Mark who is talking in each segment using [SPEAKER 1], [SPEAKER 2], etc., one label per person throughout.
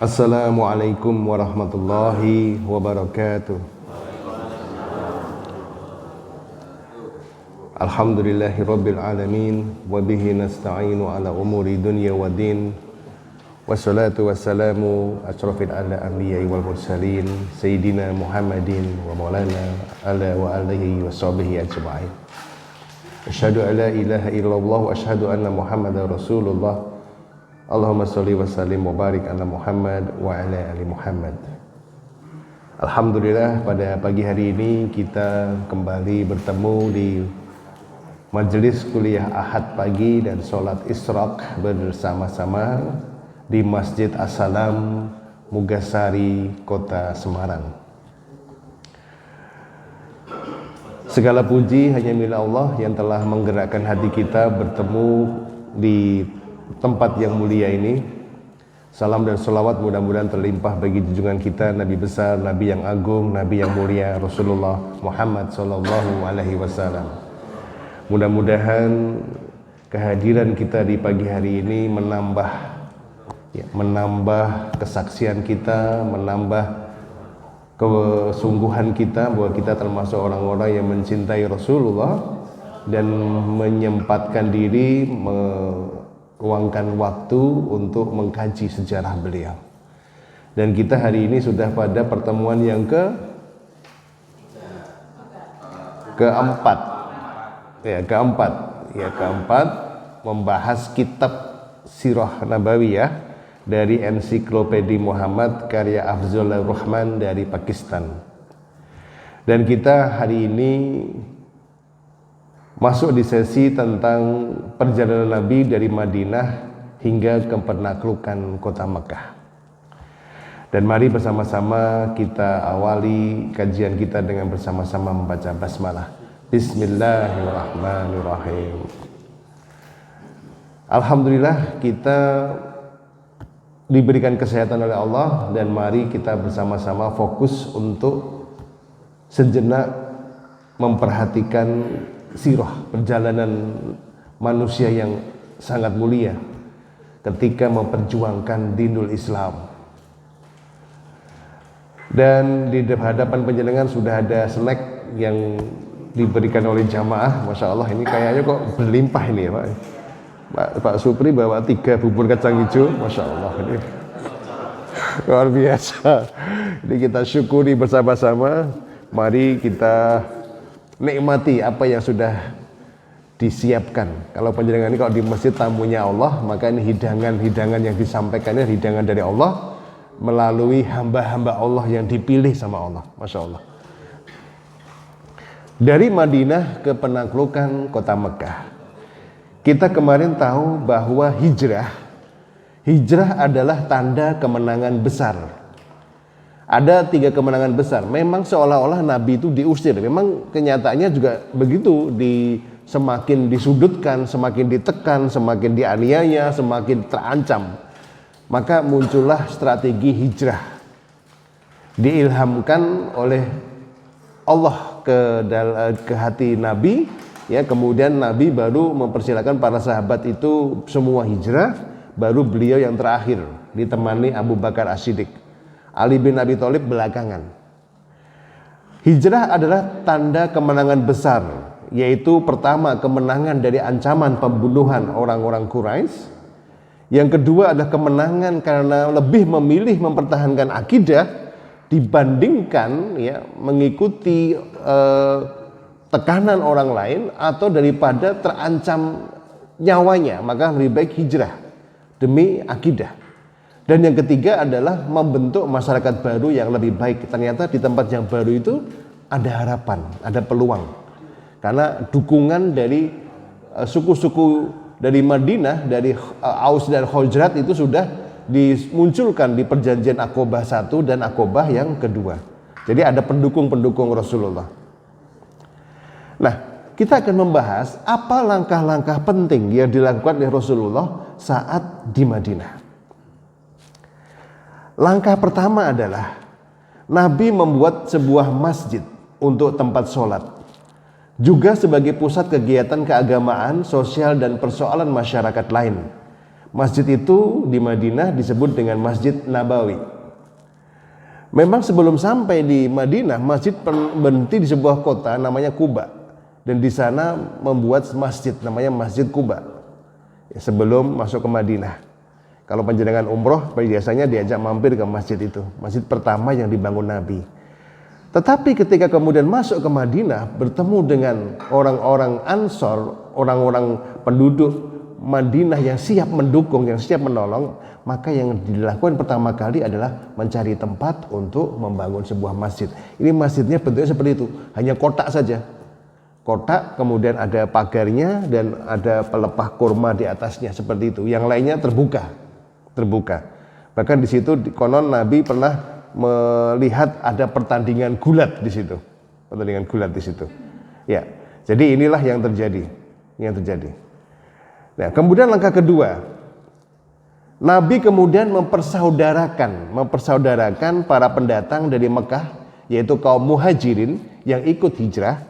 [SPEAKER 1] Assalamualaikum warahmatullahi wabarakatuh. Alhamdulillahi rabbil alamin. Wabihi nasta'inu ala umuri dunya wa din. Wassalatu wassalamu ashrafil anbiya'i wal mursalin Sayyidina Muhammadin wa maulana ala wa alihi wa sahbihi ajma'in. Asyhadu an la ilaha illallah wa asyhadu anna Muhammadar Rasulullah. Allahumma sholli wa sallim wa barik ala Muhammad wa ala ali Muhammad. Alhamdulillah, pada pagi hari ini kita kembali bertemu di majelis kuliah Ahad pagi dan sholat Isyraq bersama-sama di Masjid As-Salam Mugasari, Kota Semarang. Segala puji hanya milik Allah yang telah menggerakkan hati kita bertemu di tempat yang mulia ini. Salam dan salawat mudah-mudahan terlimpah bagi junjungan kita, Nabi besar, Nabi yang agung, Nabi yang mulia, Rasulullah Muhammad sallallahu alaihi wasallam. Mudah-mudahan kehadiran kita di pagi hari ini menambah kesaksian kita, menambah kesungguhan kita bahwa kita termasuk orang-orang yang mencintai Rasulullah dan menyempatkan diri meluangkan waktu untuk mengkaji sejarah beliau. Dan kita hari ini sudah pada pertemuan yang keempat membahas kitab Sirah Nabawiyah dari Ensiklopedia Muhammad karya Afzalur Rahman dari Pakistan. Dan kita hari ini masuk di sesi tentang perjalanan Nabi dari Madinah hingga ke penaklukan kota Mekah. Dan mari bersama-sama kita awali kajian kita dengan bersama-sama membaca basmalah. Bismillahirrahmanirrahim. Alhamdulillah kita diberikan kesehatan oleh Allah, dan mari kita bersama-sama fokus untuk sejenak memperhatikan sirah perjalanan manusia yang sangat mulia ketika memperjuangkan dinul Islam. Dan di hadapan panjenengan sudah ada snack yang diberikan oleh jamaah. Masya Allah, ini kayaknya kok berlimpah ini ya Pak Supri bawa 3 bubur kacang hijau. Masya Allah, ini luar biasa. Jadi kita syukuri bersama-sama. Mari kita nikmati apa yang sudah disiapkan. Kalau panjenengan ini kalau di masjid tamunya Allah, maka ini hidangan-hidangan yang disampaikannya hidangan dari Allah melalui hamba-hamba Allah yang dipilih sama Allah. Masya Allah. Dari Madinah ke penaklukan kota Mekah. Kita kemarin tahu bahwa hijrah adalah tanda kemenangan besar. Ada 3 kemenangan besar. Memang seolah-olah Nabi itu diusir. Memang kenyataannya juga begitu. Semakin disudutkan, semakin ditekan, semakin dianiaya, semakin terancam. Maka muncullah strategi hijrah. Diilhamkan oleh Allah ke hati Nabi. Ya, kemudian Nabi baru mempersilakan para sahabat itu semua hijrah. Baru beliau yang terakhir ditemani Abu Bakar As-Siddiq. Ali bin Abi Thalib belakangan. Hijrah adalah tanda kemenangan besar, yaitu pertama kemenangan dari ancaman pembunuhan orang-orang Quraisy. Yang kedua adalah kemenangan karena lebih memilih mempertahankan akidah dibandingkan mengikuti tekanan orang lain atau daripada terancam nyawanya, maka lebih baik hijrah demi akidah. Dan yang ketiga adalah membentuk masyarakat baru yang lebih baik. Ternyata di tempat yang baru itu ada harapan, ada peluang. Karena dukungan dari suku-suku dari Madinah, dari Aus dan Khazraj itu sudah dimunculkan di perjanjian Aqobah 1 dan Aqobah yang kedua. Jadi ada pendukung-pendukung Rasulullah. Nah, kita akan membahas apa langkah-langkah penting yang dilakukan oleh Rasulullah saat di Madinah. Langkah pertama adalah Nabi membuat sebuah masjid untuk tempat sholat, juga sebagai pusat kegiatan keagamaan, sosial, dan persoalan masyarakat lain. Masjid itu di Madinah disebut dengan Masjid Nabawi. Memang sebelum sampai di Madinah, masjid berhenti di sebuah kota namanya Kuba, dan di sana membuat masjid namanya Masjid Kuba sebelum masuk ke Madinah. Kalau panjenengan umroh biasanya diajak mampir ke masjid itu, masjid pertama yang dibangun Nabi. Tetapi ketika kemudian masuk ke Madinah, bertemu dengan orang-orang Ansor, orang-orang penduduk Madinah yang siap mendukung, yang siap menolong, maka yang dilakukan pertama kali adalah mencari tempat untuk membangun sebuah masjid. Ini masjidnya bentuknya seperti itu, hanya kotak saja. Kotak, kemudian ada pagarnya dan ada pelepah kurma di atasnya seperti itu. Yang lainnya terbuka. Bahkan di situ konon Nabi pernah melihat ada pertandingan gulat di situ. Ya. Jadi inilah yang terjadi. Nah, kemudian langkah kedua, Nabi kemudian mempersaudarakan para pendatang dari Mekah, yaitu kaum muhajirin yang ikut hijrah,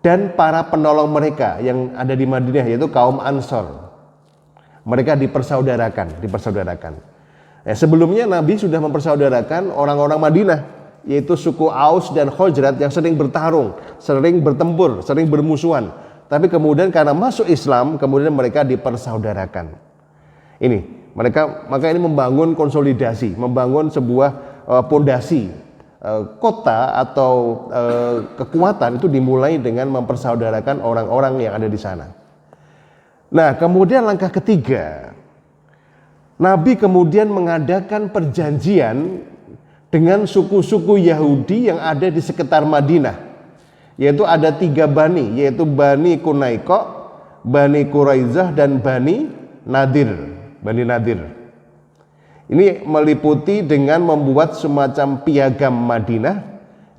[SPEAKER 1] dan para penolong mereka yang ada di Madinah, yaitu kaum Ansor. Mereka dipersaudarakan. Sebelumnya Nabi sudah mempersaudarakan orang-orang Madinah, yaitu suku Aus dan Khazraj yang sering bertarung, sering bertempur, sering bermusuhan. Tapi kemudian karena masuk Islam, kemudian mereka dipersaudarakan. Maka ini membangun konsolidasi, membangun sebuah pondasi kota atau kekuatan itu dimulai dengan mempersaudarakan orang-orang yang ada di sana. Nah, kemudian langkah ketiga, Nabi kemudian mengadakan perjanjian dengan suku-suku Yahudi yang ada di sekitar Madinah, yaitu ada 3 bani, yaitu Bani Qunaiqa, Bani Quraizah, dan Bani Nadir. Ini meliputi dengan membuat semacam piagam Madinah,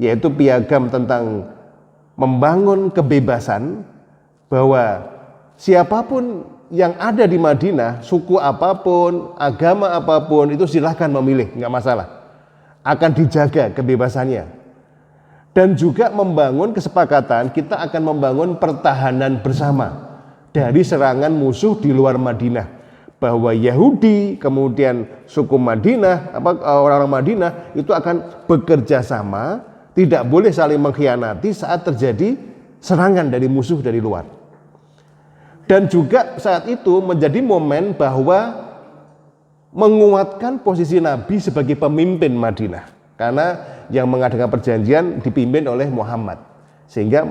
[SPEAKER 1] yaitu piagam tentang membangun kebebasan, bahwa siapapun yang ada di Madinah, suku apapun, agama apapun, itu silahkan memilih, nggak masalah. Akan dijaga kebebasannya. Dan juga membangun kesepakatan, kita akan membangun pertahanan bersama dari serangan musuh di luar Madinah. Bahwa Yahudi, kemudian suku Madinah, orang-orang Madinah itu akan bekerja sama, tidak boleh saling mengkhianati saat terjadi serangan dari musuh dari luar. Dan juga saat itu menjadi momen bahwa menguatkan posisi Nabi sebagai pemimpin Madinah, karena yang mengadakan perjanjian dipimpin oleh Muhammad, sehingga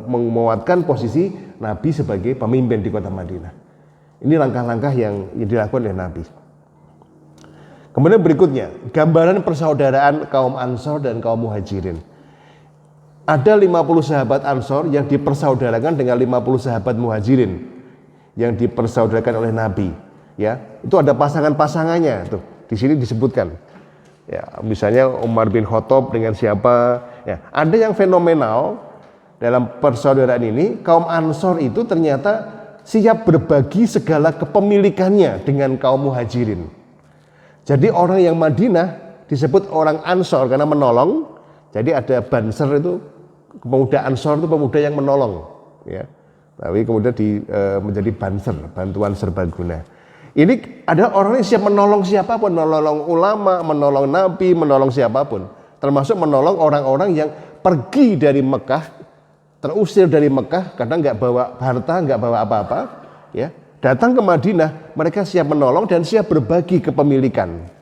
[SPEAKER 1] menguatkan posisi Nabi sebagai pemimpin di kota Madinah. Ini langkah-langkah yang dilakukan oleh Nabi. Kemudian berikutnya, gambaran persaudaraan kaum Ansor dan kaum Muhajirin. Ada 50 sahabat Ansor yang dipersaudarakan dengan 50 sahabat Muhajirin yang dipersaudarakan oleh Nabi. Ya, itu ada pasangan-pasangannya tuh. Di sini disebutkan. Ya, misalnya Umar bin Khattab dengan siapa? Ya, ada yang fenomenal dalam persaudaraan ini, kaum Ansor itu ternyata siap berbagi segala kepemilikannya dengan kaum Muhajirin. Jadi orang yang Madinah disebut orang Ansor karena menolong. Jadi ada Banser itu, pemuda Ansor itu pemuda yang menolong, ya. Tapi kemudian menjadi Banser, bantuan serbaguna. Ini adalah orang yang siap menolong siapapun, menolong ulama, menolong Nabi, menolong siapapun, termasuk menolong orang-orang yang pergi dari Mekah, terusir dari Mekah karena nggak bawa harta, nggak bawa apa-apa, ya, datang ke Madinah, mereka siap menolong dan siap berbagi kepemilikan.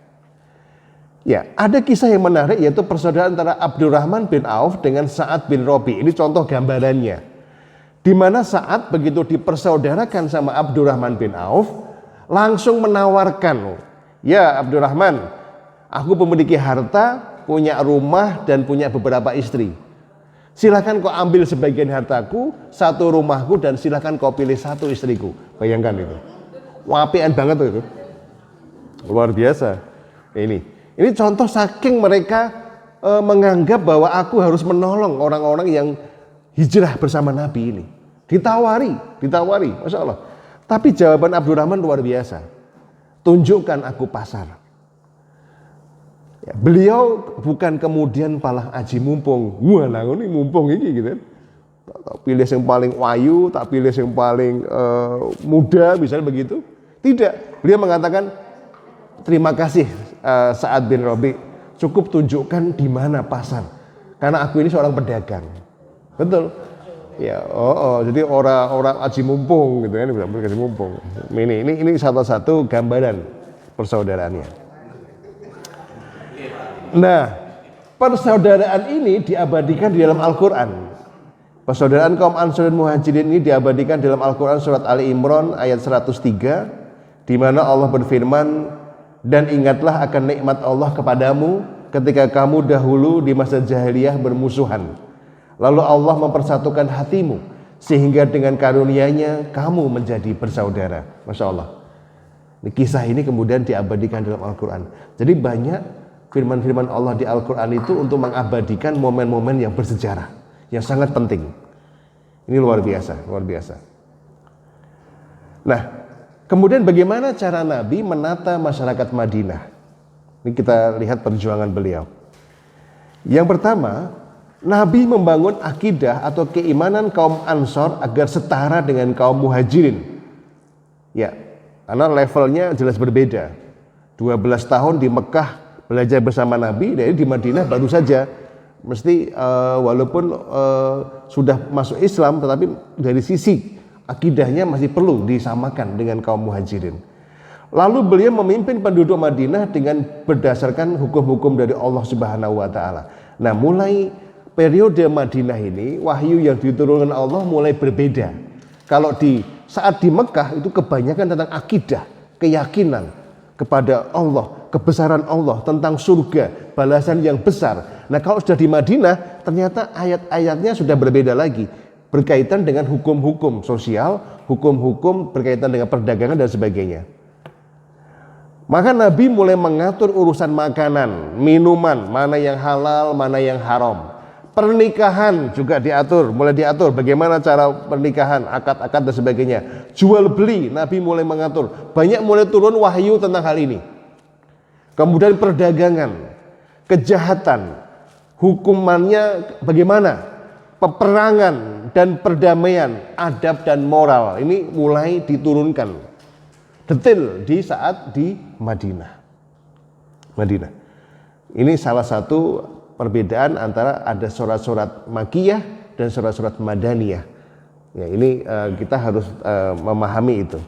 [SPEAKER 1] Ya, ada kisah yang menarik, yaitu persaudaraan antara Abdurrahman bin Auf dengan Sa'ad bin Rabi. Ini contoh gambarannya, di mana Sa'ad begitu dipersaudarakan sama Abdurrahman bin Auf, langsung menawarkan, ya Abdurrahman, aku memiliki harta, punya rumah dan punya beberapa istri. Silakan kau ambil sebagian hartaku, satu rumahku, dan silakan kau pilih satu istriku. Bayangkan itu, wapian banget itu, luar biasa. Ini contoh saking mereka menganggap bahwa aku harus menolong orang-orang yang hijrah bersama Nabi ini. Ditawari, Masya Allah. Tapi jawaban Abdurrahman luar biasa. Tunjukkan aku pasar. Ya, beliau bukan kemudian palah aji mumpung, wah lah ini mumpung ini gitu. Tak pilih yang paling wayu, tak pilih yang paling muda, misalnya begitu. Tidak. Beliau mengatakan, terima kasih Sa'ad bin Rabi, cukup tunjukkan di mana pasar, karena aku ini seorang pedagang. Betul. Ya, jadi orang aji mumpung gitu kan, aji mumpung. Ini satu-satu gambaran persaudaraannya. Nah, persaudaraan ini diabadikan di dalam Al-Qur'an. Persaudaraan kaum Ansor dan Muhajirin ini diabadikan dalam Al-Qur'an surat Ali Imran ayat 103, di mana Allah berfirman, dan ingatlah akan nikmat Allah kepadamu ketika kamu dahulu di masa jahiliyah bermusuhan. Lalu Allah mempersatukan hatimu sehingga dengan karunia-Nya kamu menjadi bersaudara. Masya Allah. Kisah ini kemudian diabadikan dalam Al-Quran. Jadi banyak firman-firman Allah di Al-Quran itu untuk mengabadikan momen-momen yang bersejarah, yang sangat penting. Ini luar biasa, luar biasa. Nah, kemudian bagaimana cara Nabi menata masyarakat Madinah? Ini kita lihat perjuangan beliau. Yang pertama, Nabi membangun akidah atau keimanan kaum Ansor agar setara dengan kaum Muhajirin. Ya, karena levelnya jelas berbeda. 12 tahun di Mekah belajar bersama Nabi, dari di Madinah baru saja. Mesti walaupun sudah masuk Islam, tetapi dari sisi akidahnya masih perlu disamakan dengan kaum Muhajirin. Lalu beliau memimpin penduduk Madinah dengan berdasarkan hukum-hukum dari Allah Subhanahu wa taala. Nah, mulai periode Madinah ini wahyu yang diturunkan Allah mulai berbeda. Kalau saat di Mekah itu kebanyakan tentang akidah, keyakinan kepada Allah, kebesaran Allah, tentang surga, balasan yang besar. Nah, kalau sudah di Madinah ternyata ayat-ayatnya sudah berbeda lagi, berkaitan dengan hukum-hukum sosial, hukum-hukum berkaitan dengan perdagangan dan sebagainya. Maka Nabi mulai mengatur urusan makanan, minuman, mana yang halal, mana yang haram. Pernikahan juga diatur, mulai diatur bagaimana cara pernikahan, akad-akad dan sebagainya. Jual beli, Nabi mulai mengatur. Banyak mulai turun wahyu tentang hal ini. Kemudian perdagangan, kejahatan, hukumannya bagaimana, peperangan dan perdamaian, adab dan moral. Ini mulai diturunkan detail di saat di Madinah. Ini salah satu perbedaan antara ada surat-surat Makkiyah dan surat-surat Madaniyah. Ya, ini kita harus memahami itu.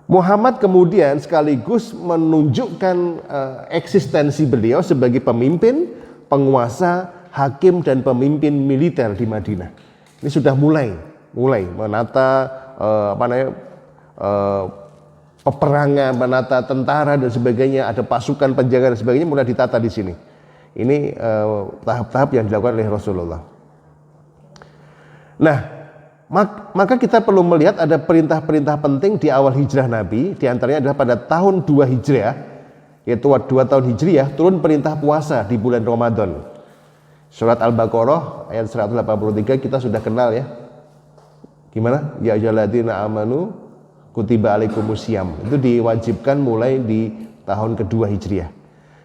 [SPEAKER 1] Muhammad kemudian sekaligus menunjukkan eksistensi beliau sebagai pemimpin, penguasa, hakim dan pemimpin militer di Madinah. Ini sudah mulai menata peperangan, menata tentara dan sebagainya, ada pasukan penjaga dan sebagainya mulai ditata di sini. Ini tahap-tahap yang dilakukan oleh Rasulullah. Nah, maka kita perlu melihat ada perintah-perintah penting di awal hijrah Nabi. Di antaranya adalah pada tahun 2 Hijriah, yaitu 2 tahun Hijriah, turun perintah puasa di bulan Ramadan. Surat Al-Baqarah ayat 183 kita sudah kenal ya. Gimana? Ya ayyuhalladzina amanu kutiba alaikumusiyam. Itu diwajibkan mulai di tahun kedua Hijriah.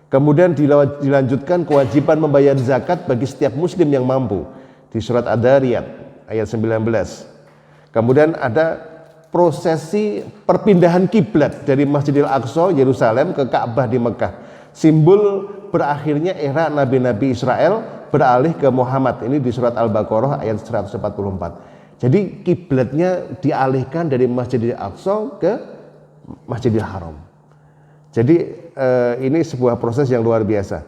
[SPEAKER 1] Kemudian dilanjutkan kewajiban membayar zakat bagi setiap muslim yang mampu di surat Ad-Dariyat ayat 19. Kemudian ada prosesi perpindahan kiblat dari Masjidil Aqsa Yerusalem ke Ka'bah di Mekah. Simbol berakhirnya era nabi-nabi Israel beralih ke Muhammad. Ini di surat Al-Baqarah ayat 144. Jadi kiblatnya dialihkan dari Masjidil Aqsa ke Masjidil Haram. Jadi ini sebuah proses yang luar biasa.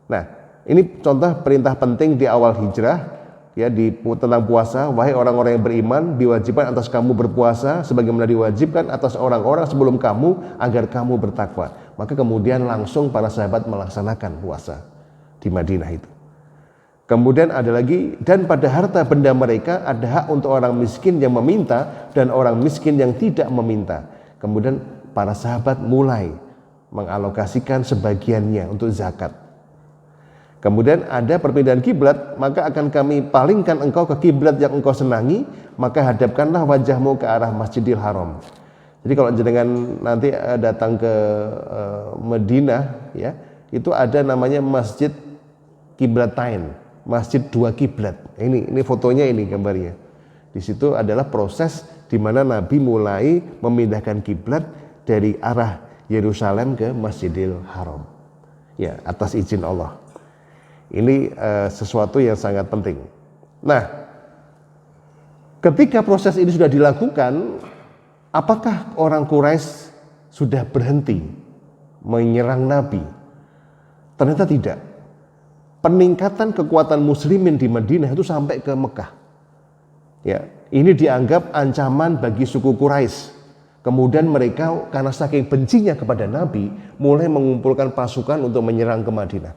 [SPEAKER 1] Nah, ini contoh perintah penting di awal hijrah ya, tentang puasa. Wahai orang-orang yang beriman, diwajibkan atas kamu berpuasa sebagaimana diwajibkan atas orang-orang sebelum kamu agar kamu bertakwa. Maka kemudian langsung para sahabat melaksanakan puasa di Madinah itu. Kemudian ada lagi, dan pada harta benda mereka ada hak untuk orang miskin yang meminta dan orang miskin yang tidak meminta. Kemudian para sahabat mulai mengalokasikan sebagiannya untuk zakat. Kemudian ada perpindahan kiblat, maka akan kami palingkan engkau ke kiblat yang engkau senangi, maka hadapkanlah wajahmu ke arah Masjidil Haram. Jadi kalau jenengan nanti datang ke Madinah ya, itu ada namanya Masjid Kiblatain, Masjid 2 kiblat. Ini fotonya, ini gambarnya. Di situ adalah proses di mana Nabi mulai memindahkan kiblat dari arah Yerusalem ke Masjidil Haram. Ya, atas izin Allah. Ini sesuatu yang sangat penting. Nah, ketika proses ini sudah dilakukan, apakah orang Quraisy sudah berhenti menyerang Nabi? Ternyata tidak. Peningkatan kekuatan muslimin di Madinah itu sampai ke Mekah. Ya, ini dianggap ancaman bagi suku Quraisy. Kemudian mereka karena saking bencinya kepada Nabi, mulai mengumpulkan pasukan untuk menyerang ke Madinah.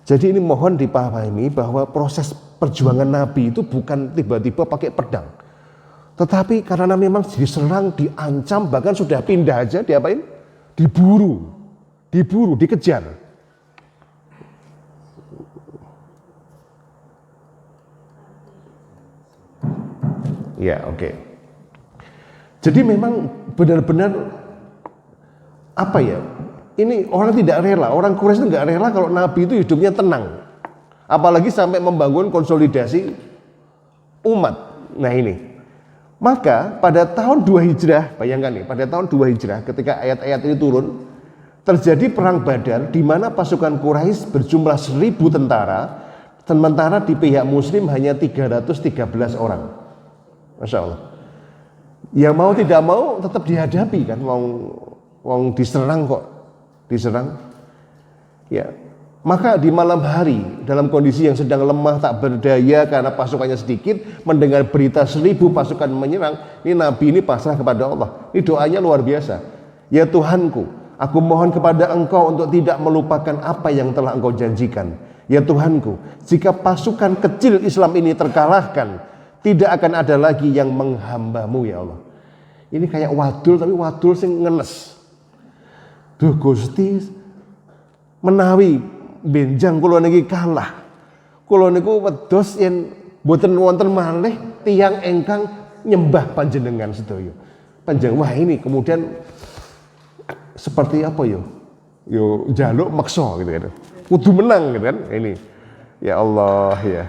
[SPEAKER 1] Jadi ini mohon dipahami bahwa proses perjuangan Nabi itu bukan tiba-tiba pakai pedang. Tetapi karena memang diserang, diancam, bahkan sudah pindah aja, diapain? Diburu, dikejar. Ya, oke. Jadi memang benar-benar apa ya? Ini orang tidak rela, orang Quraisy itu nggak rela kalau Nabi itu hidupnya tenang. Apalagi sampai membangun konsolidasi umat. Nah ini. Maka pada tahun 2 Hijrah, bayangkan nih, pada tahun 2 Hijrah ketika ayat-ayat ini turun, terjadi perang Badar di mana pasukan Quraisy berjumlah 1.000 tentara, sementara di pihak muslim hanya 313 orang. Masya Allah. Ya mau tidak mau tetap dihadapi kan, wong diserang kok, diserang. Ya, maka di malam hari dalam kondisi yang sedang lemah tak berdaya karena pasukannya sedikit, mendengar berita 1.000 pasukan menyerang, ini Nabi ini pasrah kepada Allah. Ini doanya luar biasa. Ya Tuhanku, aku mohon kepada Engkau untuk tidak melupakan apa yang telah Engkau janjikan. Ya Tuhanku, jika pasukan kecil Islam ini terkalahkan, tidak akan ada lagi yang menghambamu ya Allah. Ini kayak wadul, tapi wadul sing ngenes. Duh Gusti, menawi benjang kula niki kalah, kula niku wedhos yen boten wonten malih tiyang ingkang nyembah panjenengan sedaya. Panjenengan wah ini kemudian seperti apa yo njaluk maksa gitu kan. Kudu menang gitu kan ini. Ya Allah ya.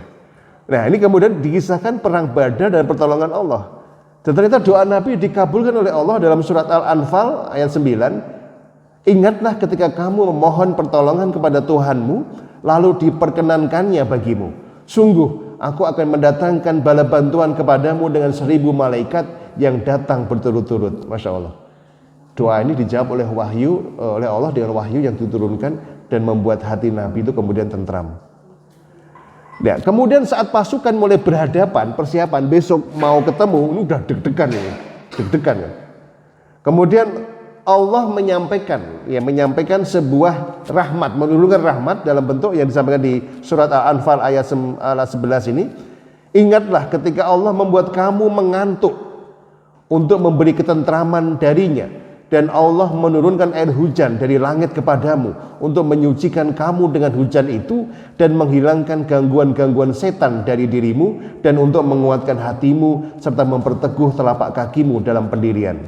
[SPEAKER 1] Nah ini kemudian dikisahkan perang Badar dan pertolongan Allah. Dan ternyata doa Nabi dikabulkan oleh Allah dalam surat Al-Anfal ayat 9. Ingatlah ketika kamu memohon pertolongan kepada Tuhanmu, lalu diperkenankannya bagimu. Sungguh aku akan mendatangkan bala bantuan kepadamu dengan 1.000 malaikat yang datang berturut-turut. Masya Allah. Doa ini dijawab oleh Allah dengan wahyu yang diturunkan dan membuat hati Nabi itu kemudian tentram. Nah, kemudian saat pasukan mulai berhadapan, persiapan besok mau ketemu, ini udah deg-degan ini, deg-degan ya. Kemudian Allah menyampaikan sebuah rahmat, menurunkan rahmat dalam bentuk yang disampaikan di surat Al-Anfal ayat 11 ini. Ingatlah ketika Allah membuat kamu mengantuk untuk memberi ketentraman darinya. Dan Allah menurunkan air hujan dari langit kepadamu untuk menyucikan kamu dengan hujan itu dan menghilangkan gangguan-gangguan setan dari dirimu dan untuk menguatkan hatimu serta memperteguh telapak kakimu dalam pendirian.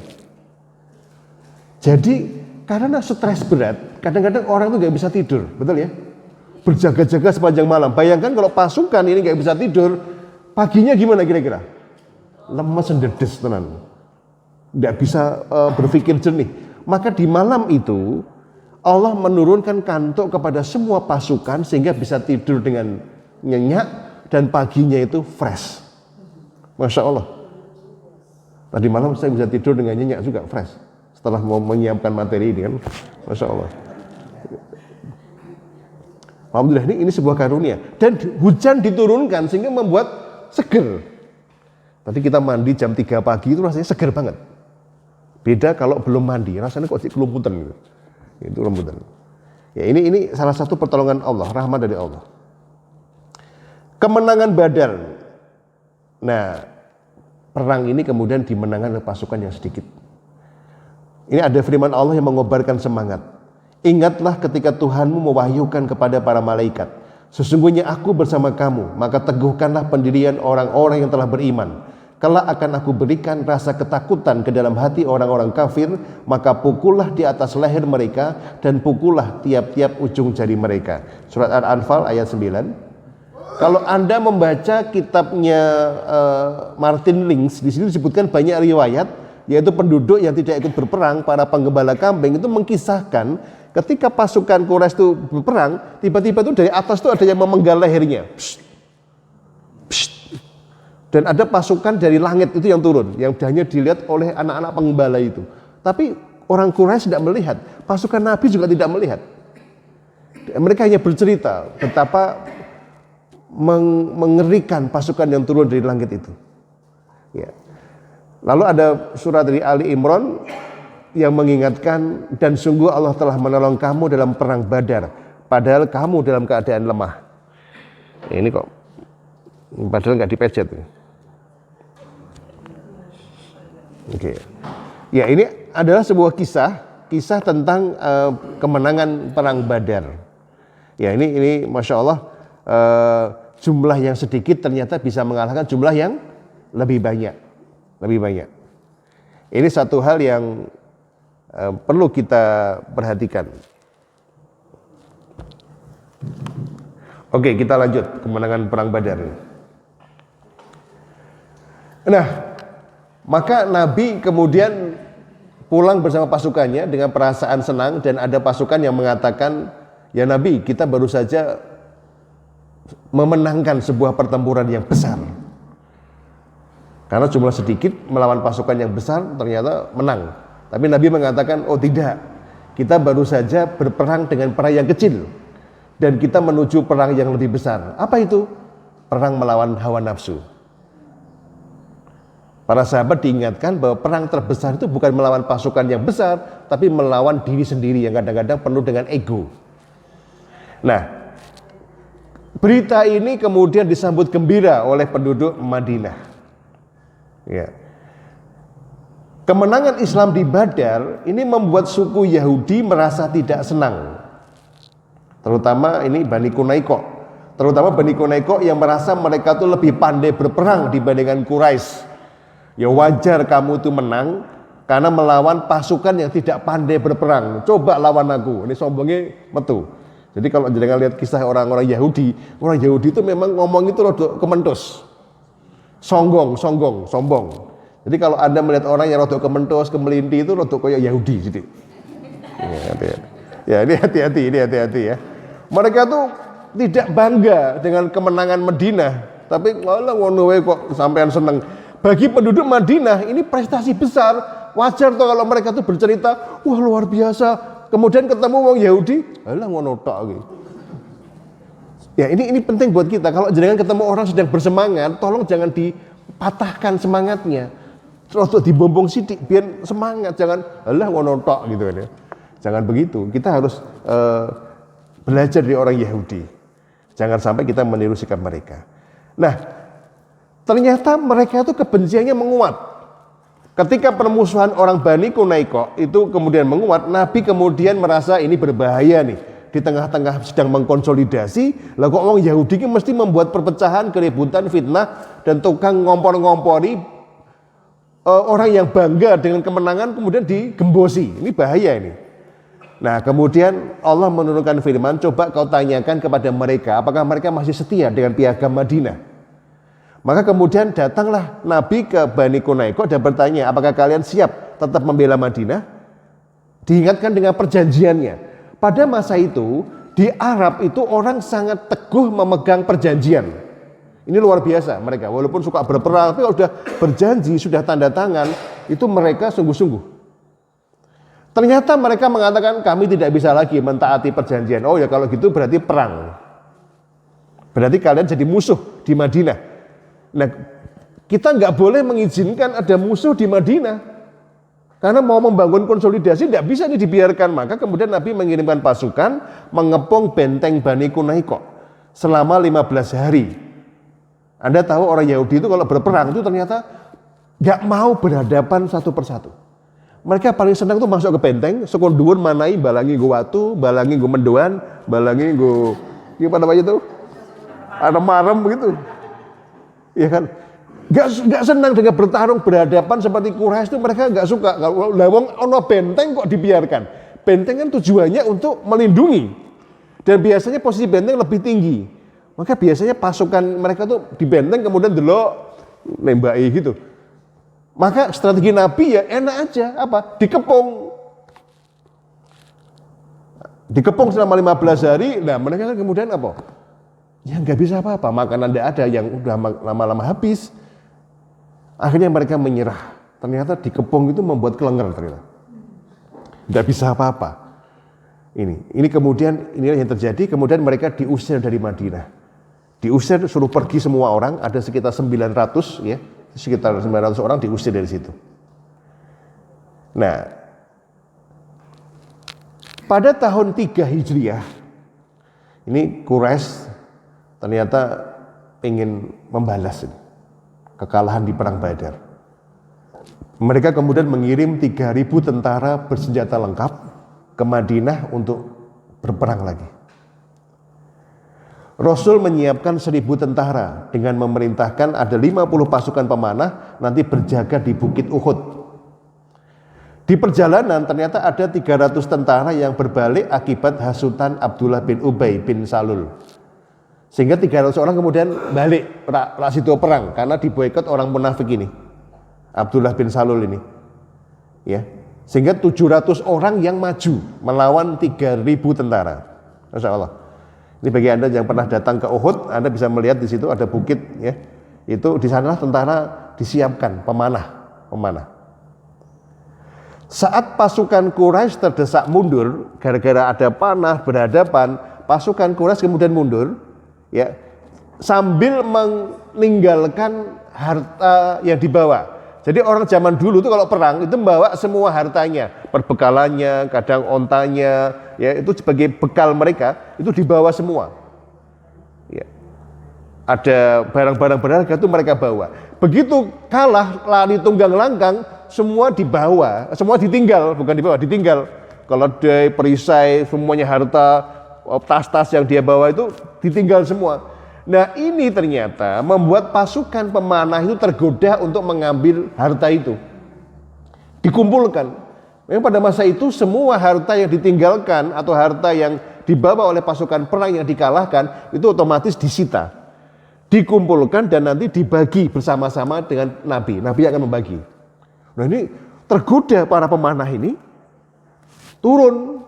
[SPEAKER 1] Jadi karena stres berat, kadang-kadang orang itu gak bisa tidur, betul ya? Berjaga-jaga sepanjang malam. Bayangkan kalau pasukan ini gak bisa tidur, paginya gimana kira-kira? Lemes sendedes tenan. Tidak bisa berpikir jernih. Maka di malam itu Allah menurunkan kantuk kepada semua pasukan sehingga bisa tidur dengan nyenyak dan paginya itu fresh. Masya Allah. Tadi malam saya bisa tidur dengan nyenyak juga fresh setelah mau menyiapkan materi ini kan. Masya Allah. Alhamdulillah ini sebuah karunia. Dan hujan diturunkan sehingga membuat seger. Tadi kita mandi jam 3 pagi itu rasanya seger banget. Beda kalau belum mandi, rasanya kok kelumputan gitu. Itu kelumputan. Ya ini salah satu pertolongan Allah, rahmat dari Allah. Kemenangan Badar. Nah, perang ini kemudian dimenangkan oleh pasukan yang sedikit. Ini ada firman Allah yang mengobarkan semangat. Ingatlah ketika Tuhanmu mewahyukan kepada para malaikat, sesungguhnya aku bersama kamu, maka teguhkanlah pendirian orang-orang yang telah beriman. Kelak akan aku berikan rasa ketakutan ke dalam hati orang-orang kafir, maka pukullah di atas leher mereka dan pukullah tiap-tiap ujung jari mereka. Surat Al-Anfal ayat 9. Kalau Anda membaca kitabnya Martin Lings, di sini disebutkan banyak riwayat, yaitu penduduk yang tidak ikut berperang, para penggembala kambing itu mengkisahkan ketika pasukan Quraisy itu berperang, tiba-tiba itu dari atas itu ada yang memenggal lehernya. Psst, psst. Dan ada pasukan dari langit itu yang turun, yang hanya dilihat oleh anak-anak penggembala itu. Tapi orang Quraisy tidak melihat, pasukan Nabi juga tidak melihat. Mereka hanya bercerita betapa mengerikan pasukan yang turun dari langit itu. Ya. Lalu ada surat dari Ali Imran yang mengingatkan, dan sungguh Allah telah menolong kamu dalam perang Badar, padahal kamu dalam keadaan lemah. Ini kok, padahal nggak dipecet. Oke. Ya, ini adalah sebuah kisah tentang kemenangan perang Badar. Ya, ini Masya Allah, jumlah yang sedikit ternyata bisa mengalahkan jumlah yang lebih banyak. Ini satu hal yang perlu kita perhatikan. Oke, kita lanjut kemenangan perang Badar. Nah, maka Nabi kemudian pulang bersama pasukannya dengan perasaan senang, dan ada pasukan yang mengatakan, ya Nabi, kita baru saja memenangkan sebuah pertempuran yang besar. Karena jumlah sedikit melawan pasukan yang besar ternyata menang. Tapi Nabi mengatakan, oh tidak, kita baru saja berperang dengan perang yang kecil, dan kita menuju perang yang lebih besar. Apa itu? Perang melawan hawa nafsu. Para sahabat diingatkan bahwa perang terbesar itu bukan melawan pasukan yang besar, tapi melawan diri sendiri yang kadang-kadang penuh dengan ego. Nah, berita ini kemudian disambut gembira oleh penduduk Madinah. Ya. Kemenangan Islam di Badar ini membuat suku Yahudi merasa tidak senang. Terutama ini Bani Quraisy. Terutama Bani Quraisy yang merasa mereka tuh lebih pandai berperang dibandingkan Quraisy. Ya wajar kamu tuh menang karena melawan pasukan yang tidak pandai berperang. Coba lawan aku. Ini sombongnya metu. Jadi kalau jangan lihat kisah orang-orang Yahudi itu memang ngomong itu rodok kementus. Sombong. Jadi kalau Anda melihat orang yang rodok kementus, kemelinti itu rodok kayak Yahudi jadi. Ya, ini hati-hati ya. Mereka tuh tidak bangga dengan kemenangan Madinah, tapi malah ngono wae kok sampean seneng. Bagi penduduk Madinah ini prestasi besar. Wajar toh kalau mereka tuh bercerita, wah luar biasa. Kemudian ketemu wong Yahudi, alah ngono tok gitu. Ya, ini penting buat kita. Kalau jangan ketemu orang sedang bersemangat, tolong jangan dipatahkan semangatnya. Terus dibombong sidik biar semangat, jangan alah ngono tok gitu ya. Jangan begitu. Kita harus belajar dari orang Yahudi. Jangan sampai kita meniru sikap mereka. Nah, ternyata mereka itu kebenciannya menguat. Ketika permusuhan orang Bani Quraisy itu kemudian menguat, Nabi kemudian merasa ini berbahaya nih. Di tengah-tengah sedang mengkonsolidasi, lah kok orang Yahudi ini mesti membuat perpecahan, keributan, fitnah, dan tukang ngompor-ngompori orang yang bangga dengan kemenangan kemudian digembosi. Ini bahaya ini. Nah, kemudian Allah menurunkan firman, coba kau tanyakan kepada mereka, apakah mereka masih setia dengan piagam Madinah. Maka kemudian datanglah Nabi ke Bani Quraisy dan bertanya, apakah kalian siap tetap membela Madinah? Diingatkan dengan perjanjiannya. Pada masa itu, di Arab itu orang sangat teguh memegang perjanjian. Ini luar biasa mereka, walaupun suka berperang, tapi kalau sudah berjanji, sudah tanda tangan, itu mereka sungguh-sungguh. Ternyata mereka mengatakan, kami tidak bisa lagi mentaati perjanjian. Oh ya kalau gitu berarti perang. Berarti kalian jadi musuh di Madinah. Nah, kita nggak boleh mengizinkan ada musuh di Madinah. Karena mau membangun konsolidasi tidak bisa ini dibiarkan. Maka kemudian Nabi mengirimkan pasukan mengepung benteng Bani Quraisy selama 15 hari. Anda tahu orang Yahudi itu kalau berperang itu ternyata nggak mau berhadapan satu persatu. Mereka paling senang tuh masuk ke benteng, sekonduun manai balangi gue watu, balangi gue mendoan, balangi gue apa namanya tuh? Ada marem begitu. Ya kan? Gak senang dengan bertarung berhadapan seperti Quraisy itu, mereka gak suka. Kalau lawang ono benteng kok dibiarkan. Benteng kan tujuannya untuk melindungi, dan biasanya posisi benteng lebih tinggi. Maka biasanya pasukan mereka tuh di benteng kemudian delok nembaki gitu. Maka strategi Nabi ya enak aja, apa? Dikepung selama 15 hari. Nah mereka kan kemudian apa? Ya nggak bisa apa-apa, makanan tidak ada, yang udah lama-lama habis. Akhirnya mereka menyerah. Ternyata dikepung itu membuat kelenger ternyata. Nggak bisa apa-apa. Ini kemudian inilah yang terjadi. Kemudian mereka diusir dari Madinah. Diusir, suruh pergi semua orang. Ada sekitar 900 ya. Sekitar 900 orang diusir dari situ. Nah, pada tahun 3 Hijriah, ini Quraisy ternyata ingin membalas kekalahan di Perang Badar. Mereka kemudian mengirim 3.000 tentara bersenjata lengkap ke Madinah untuk berperang lagi. Rasul menyiapkan 1.000 tentara dengan memerintahkan ada 50 pasukan pemanah nanti berjaga di Bukit Uhud. Di perjalanan ternyata ada 300 tentara yang berbalik akibat hasutan Abdullah bin Ubay bin Salul. Sehingga 300 orang kemudian balik situ perang karena diboikot orang munafik ini. Abdullah bin Salul ini. Ya. Sehingga 700 orang yang maju melawan 3.000 tentara. Masya Allah. Ini bagi Anda yang pernah datang ke Uhud, Anda bisa melihat di situ ada bukit ya. Itu di sanalah tentara disiapkan, pemanah. Saat pasukan Quraisy terdesak mundur gara-gara ada panah berhadapan, pasukan Quraisy kemudian mundur ya, sambil meninggalkan harta yang dibawa. Jadi orang zaman dulu itu kalau perang itu membawa semua hartanya, perbekalannya, kadang ontanya, ya itu sebagai bekal mereka itu dibawa semua. Ya. Ada barang-barang berharga itu mereka bawa. Begitu kalah lari tunggang langgang, semua dibawa, semua ditinggal, bukan dibawa, ditinggal. Keledai, perisai, semuanya harta, tas-tas yang dia bawa itu ditinggal semua. Nah ini ternyata membuat pasukan pemanah itu tergoda untuk mengambil harta itu. Dikumpulkan. Memang pada masa itu semua harta yang ditinggalkan atau harta yang dibawa oleh pasukan perang yang dikalahkan itu otomatis disita. Dikumpulkan dan nanti dibagi bersama-sama dengan Nabi. Nabi akan membagi. Nah ini tergoda para pemanah ini turun.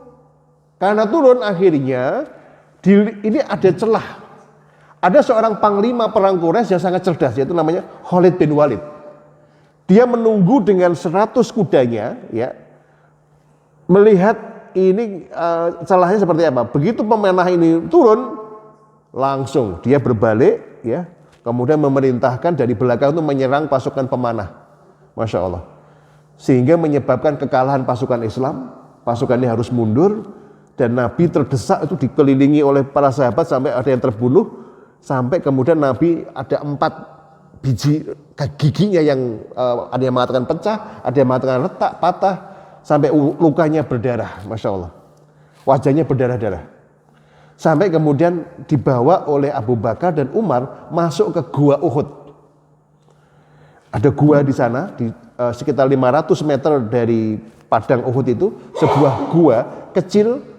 [SPEAKER 1] Karena turun akhirnya ini ada celah. Ada seorang panglima perang Quraisy yang sangat cerdas, yaitu namanya Khalid bin Walid. Dia menunggu dengan 100 kudanya, ya, melihat ini celahnya seperti apa. Begitu pemanah ini turun, langsung dia berbalik, ya, kemudian memerintahkan dari belakang itu menyerang pasukan pemanah. Masya Allah. Sehingga menyebabkan kekalahan pasukan Islam, pasukan ini harus mundur, dan Nabi terdesak itu dikelilingi oleh para sahabat sampai ada yang terbunuh. Sampai kemudian Nabi ada 4 biji giginya yang ada yang mengatakan pecah, ada yang mengatakan retak, patah, sampai lukanya berdarah, Masya Allah. Wajahnya berdarah-darah. Sampai kemudian dibawa oleh Abu Bakar dan Umar masuk ke gua Uhud. Ada gua di sana, di sekitar 500 meter dari padang Uhud itu, sebuah gua kecil,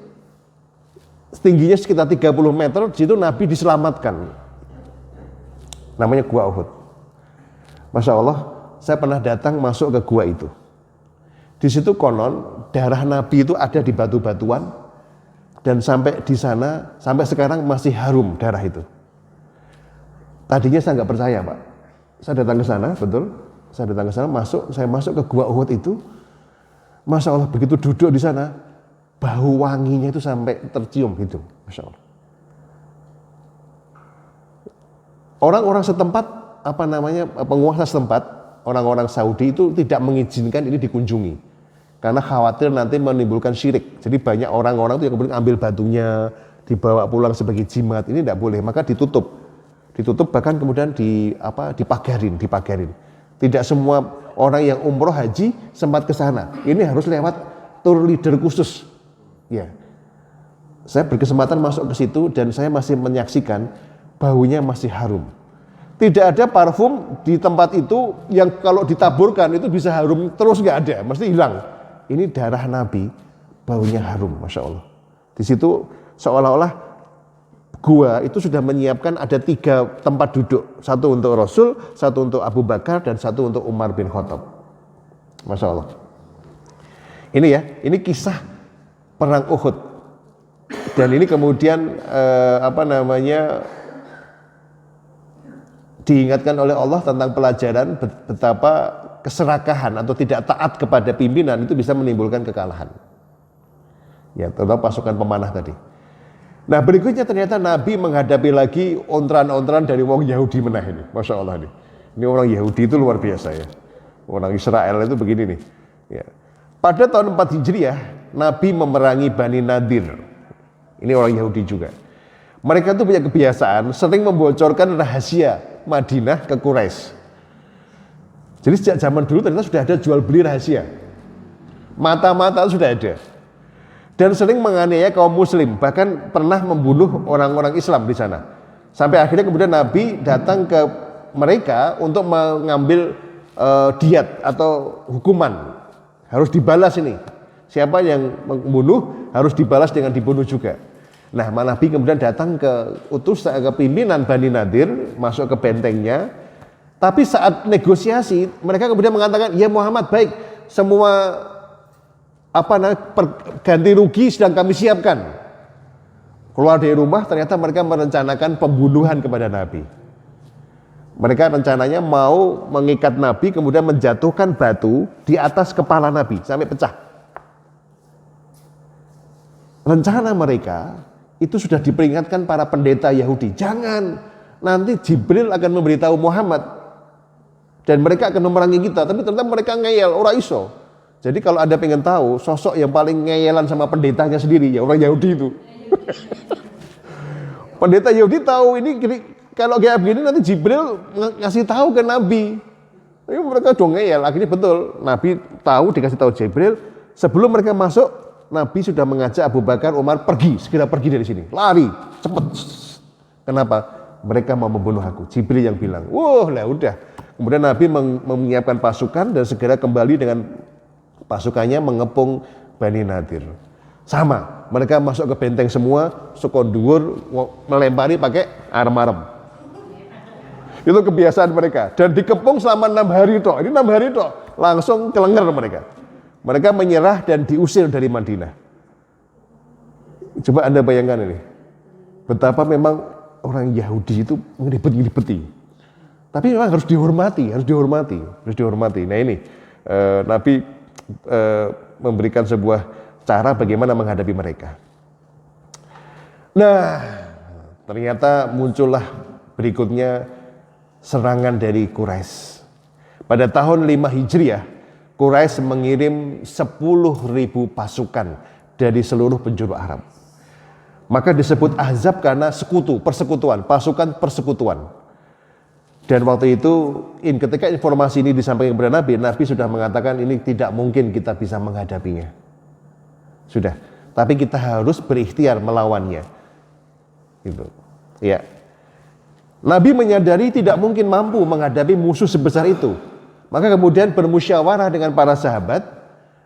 [SPEAKER 1] tingginya sekitar 30 meter, di situ Nabi diselamatkan. Namanya Gua Uhud. Masya Allah, saya pernah datang masuk ke gua itu. Di situ konon darah Nabi itu ada di batu-batuan dan sampai di sana, sampai sekarang masih harum darah itu. Tadinya saya nggak percaya, Pak. Saya datang ke sana, betul. Saya datang ke sana, saya masuk ke Gua Uhud itu. Masya Allah, begitu duduk di sana, bau wanginya itu sampai tercium gitu, Masya Allah. Orang-orang setempat, penguasa setempat, orang-orang Saudi itu tidak mengizinkan ini dikunjungi, karena khawatir nanti menimbulkan syirik. Jadi banyak orang-orang itu yang kemudian ambil batunya, dibawa pulang sebagai jimat, ini tidak boleh, maka ditutup bahkan kemudian dipagarin. Tidak semua orang yang umroh haji sempat ke sana. Ini harus lewat tour leader khusus. Ya, saya berkesempatan masuk ke situ dan saya masih menyaksikan baunya masih harum. Tidak ada parfum di tempat itu yang kalau ditaburkan itu bisa harum terus, nggak ada, mesti hilang. Ini darah Nabi, baunya harum, Masya Allah. Di situ seolah-olah gua itu sudah menyiapkan ada 3 tempat duduk, satu untuk Rasul, satu untuk Abu Bakar, dan satu untuk Umar bin Khattab. Masya Allah. Ini ya, ini kisah perang Uhud, dan ini kemudian diingatkan oleh Allah tentang pelajaran betapa keserakahan atau tidak taat kepada pimpinan itu bisa menimbulkan kekalahan. Ya, terutama pasukan pemanah tadi. Nah, berikutnya ternyata Nabi menghadapi lagi ontran-ontran dari wong Yahudi menah ini. Masya Allah nih. Ini orang Yahudi itu luar biasa ya. Orang Israel itu begini nih. Ya. Pada tahun 4 Hijriah, Nabi memerangi Bani Nadir. Ini orang Yahudi juga. Mereka itu punya kebiasaan sering membocorkan rahasia Madinah ke Quraisy. Jadi sejak zaman dulu ternyata sudah ada jual beli rahasia. Mata-mata sudah ada. Dan sering menganiaya kaum muslim, bahkan pernah membunuh orang-orang Islam di sana. Sampai akhirnya kemudian Nabi datang ke mereka untuk mengambil diat atau hukuman. Harus dibalas ini. Siapa yang membunuh harus dibalas dengan dibunuh juga. Nah, Nabi kemudian datang ke pimpinan Bani Nadir, masuk ke bentengnya. Tapi saat negosiasi, mereka kemudian mengatakan, ya Muhammad, baik, semua ganti rugi sedang kami siapkan. Keluar dari rumah, ternyata mereka merencanakan pembunuhan kepada Nabi. Mereka rencananya mau mengikat Nabi, kemudian menjatuhkan batu di atas kepala Nabi sampai pecah. Rencana mereka itu sudah diperingatkan para pendeta Yahudi, jangan, nanti Jibril akan memberitahu Muhammad dan mereka akan memerangi kita. Tapi ternyata mereka ngeyel, ora iso. Jadi kalau Anda pengen tahu sosok yang paling ngeyelan sama pendetanya sendiri, ya orang Yahudi itu. Pendeta Yahudi tahu ini kalau kayak begini nanti Jibril ngasih tahu ke Nabi. Tapi mereka dong ngeyel. Akhirnya betul, Nabi tahu, dikasih tahu Jibril. Sebelum mereka masuk, Nabi sudah mengajak Abu Bakar, Umar segera pergi dari sini, lari, cepet. Kenapa? Mereka mau membunuh aku. Jibril yang bilang, wah lah udah. Kemudian Nabi menyiapkan pasukan dan segera kembali dengan pasukannya mengepung Bani Nadir. Sama, mereka masuk ke benteng semua, sekondur, melempari pakai arem-arem. Itu kebiasaan mereka. Dan dikepung selama 6 hari toh. Ini 6 hari toh, langsung kelenger mereka. Mereka menyerah dan diusir dari Madinah. Coba Anda bayangkan ini, betapa memang orang Yahudi itu ngeribet-ngeribeti. Tapi memang harus dihormati. Nah ini, Nabi memberikan sebuah cara bagaimana menghadapi mereka. Nah, ternyata muncullah berikutnya serangan dari Quraisy. Pada tahun 5 Hijriah, Quraisy mengirim 10.000 pasukan dari seluruh penjuru Arab. Maka disebut Ahzab karena pasukan persekutuan. Dan waktu itu ketika informasi ini disampaikan kepada Nabi, Nabi sudah mengatakan ini tidak mungkin kita bisa menghadapinya. Sudah, tapi kita harus berikhtiar melawannya. Gitu. Ya. Nabi menyadari tidak mungkin mampu menghadapi musuh sebesar itu. Maka kemudian bermusyawarah dengan para sahabat.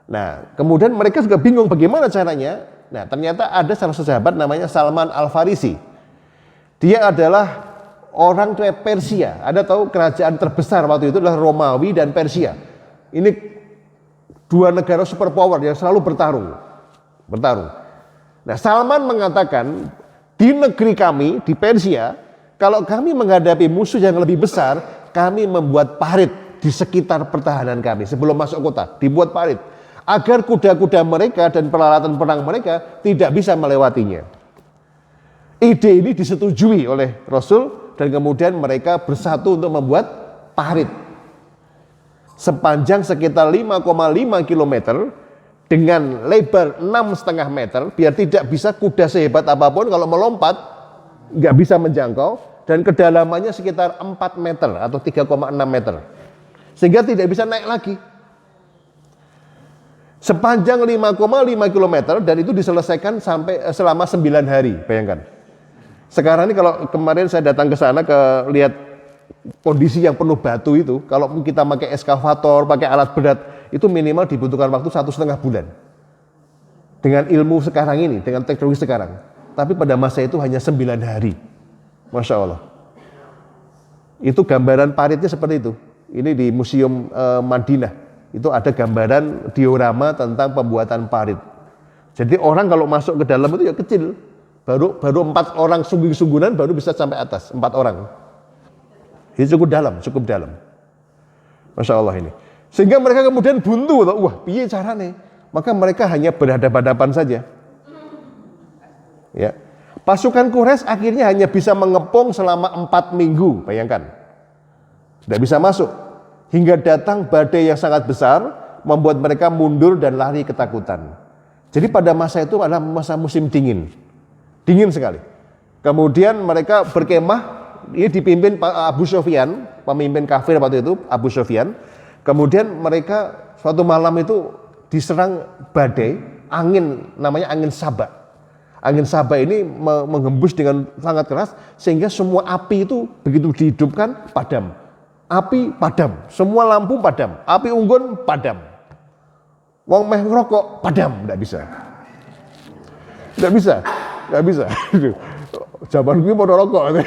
[SPEAKER 1] Nah, kemudian mereka juga bingung bagaimana caranya. Nah, ternyata ada salah satu sahabat namanya Salman Al-Farisi. Dia adalah orang tua Persia. Ada tahu kerajaan terbesar waktu itu adalah Romawi dan Persia. Ini 2 negara superpower yang selalu bertarung. Nah, Salman mengatakan, di negeri kami, di Persia, kalau kami menghadapi musuh yang lebih besar, kami membuat parit di sekitar pertahanan kami. Sebelum masuk kota, dibuat parit. Agar kuda-kuda mereka dan peralatan perang mereka tidak bisa melewatinya. Ide ini disetujui oleh Rasul dan kemudian mereka bersatu untuk membuat parit. Sepanjang sekitar 5,5 km dengan lebar 6,5 meter, biar tidak bisa kuda sehebat apapun kalau melompat nggak bisa menjangkau, dan kedalamannya sekitar 4 meter atau 3,6 meter, sehingga tidak bisa naik lagi. Sepanjang 5,5 km dan itu diselesaikan selama 9 hari, bayangkan. Sekarang ini kalau kemarin saya datang ke sana lihat kondisi yang penuh batu itu, kalau kita pakai eskavator, pakai alat berat, itu minimal dibutuhkan waktu 1,5 bulan. Dengan ilmu sekarang ini, dengan teknologi sekarang. tapi pada masa itu hanya 9 hari. Masya Allah. Itu gambaran paritnya seperti itu. Ini di Museum Madinah. Itu ada gambaran diorama tentang pembuatan parit. Jadi orang kalau masuk ke dalam itu ya kecil. Baru 4 orang sungguh-sungguhan baru bisa sampai atas. 4 orang. Ini cukup dalam. Masya Allah ini. Sehingga mereka kemudian buntu. Wah, piye caranya? Maka mereka hanya berhadapan-hadapan saja. Ya. Pasukan Quraisy akhirnya hanya bisa mengepung selama 4 minggu, bayangkan. Tidak bisa masuk. Hingga datang badai yang sangat besar, membuat mereka mundur dan lari ketakutan. Jadi pada masa itu adalah masa musim dingin. Dingin sekali. Kemudian mereka berkemah, ini dipimpin Abu Sufyan, pemimpin kafir waktu itu, Abu Sufyan. Kemudian mereka suatu malam itu diserang badai, angin, namanya angin Sabah. Angin Sabah ini menghembus dengan sangat keras sehingga semua api itu begitu dihidupkan padam. Api padam, semua lampu padam, api unggun padam. Wong meh ngerokok padam, enggak bisa. Zaman gue mau rokok.